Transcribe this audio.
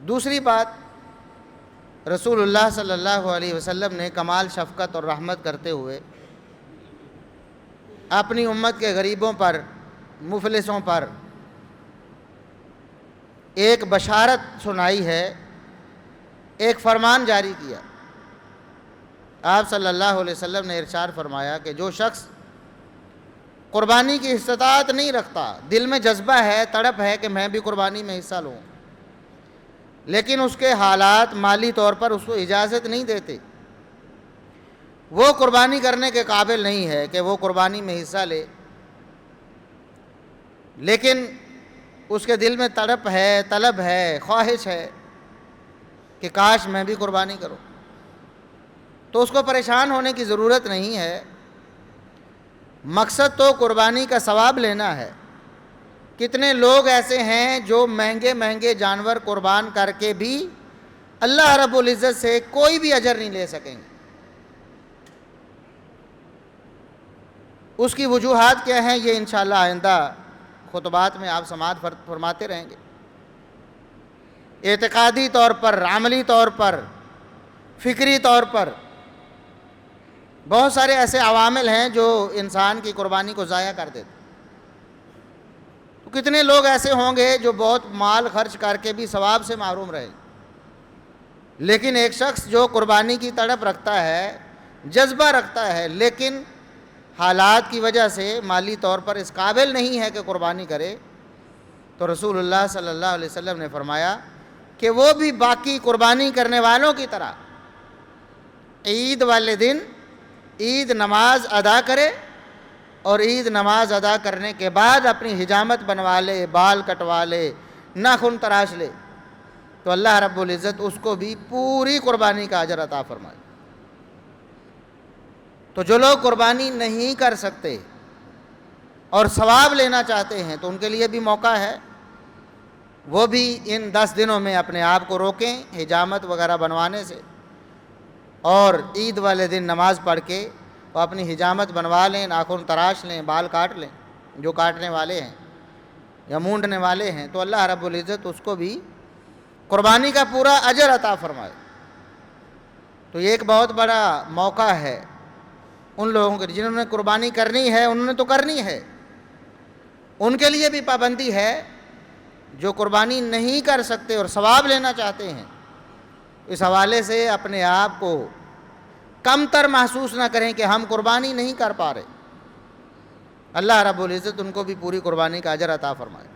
دوسری بات، رسول اللہ صلی اللہ علیہ وسلم نے کمال شفقت اور رحمت کرتے ہوئے اپنی امت کے غریبوں پر، مفلسوں پر ایک بشارت سنائی ہے، ایک فرمان جاری کیا۔ آپ صلی اللہ علیہ وسلم نے ارشاد فرمایا کہ جو شخص قربانی کی استطاعت نہیں رکھتا، دل میں جذبہ ہے، تڑپ ہے کہ میں بھی قربانی میں حصہ لوں، لیکن اس کے حالات مالی طور پر اس کو اجازت نہیں دیتے، وہ قربانی کرنے کے قابل نہیں ہے کہ وہ قربانی میں حصہ لے، لیکن اس کے دل میں تڑپ ہے، طلب ہے، خواہش ہے کہ کاش میں بھی قربانی کروں، تو اس کو پریشان ہونے کی ضرورت نہیں ہے۔ مقصد تو قربانی کا ثواب لینا ہے۔ کتنے لوگ ایسے ہیں جو مہنگے مہنگے جانور قربان کر کے بھی اللہ رب العزت سے کوئی بھی اجر نہیں لے سکیں گے۔ اس کی وجوہات کیا ہیں، یہ انشاءاللہ آئندہ خطبات میں آپ سماعت فرماتے رہیں گے۔ اعتقادی طور پر، عملی طور پر، فکری طور پر بہت سارے ایسے عوامل ہیں جو انسان کی قربانی کو ضائع کر دیتے۔ تو کتنے لوگ ایسے ہوں گے جو بہت مال خرچ کر کے بھی ثواب سے محروم رہے، لیکن ایک شخص جو قربانی کی تڑپ رکھتا ہے، جذبہ رکھتا ہے، لیکن حالات کی وجہ سے مالی طور پر اس قابل نہیں ہے کہ قربانی کرے، تو رسول اللہ صلی اللہ علیہ وسلم نے فرمایا کہ وہ بھی باقی قربانی کرنے والوں کی طرح عید والے دن عید نماز ادا کرے، اور عید نماز ادا کرنے کے بعد اپنی حجامت بنوا لے، بال کٹوا لے، ناخن تراش لے، تو اللہ رب العزت اس کو بھی پوری قربانی کا اجر عطا فرمائے۔ تو جو لوگ قربانی نہیں کر سکتے اور ثواب لینا چاہتے ہیں تو ان کے لیے بھی موقع ہے، وہ بھی ان 10 دنوں میں اپنے آپ کو روکیں حجامت وغیرہ بنوانے سے، اور عید والے دن نماز پڑھ کے وہ اپنی حجامت بنوا لیں، ناخن تراش لیں، بال کاٹ لیں جو کاٹنے والے ہیں یا مونڈنے والے ہیں، تو اللہ رب العزت اس کو بھی قربانی کا پورا اجر عطا فرمائے۔ تو یہ ایک بہت بڑا موقع ہے ان لوگوں کے جنہوں نے قربانی کرنی ہے، انہوں نے تو کرنی ہے، ان کے لیے بھی پابندی ہے۔ جو قربانی نہیں کر سکتے اور ثواب لینا چاہتے ہیں، اس حوالے سے اپنے آپ کو کم تر محسوس نہ کریں کہ ہم قربانی نہیں کر پا رہے، اللہ رب العزت ان کو بھی پوری قربانی کا اجر عطا فرمائے۔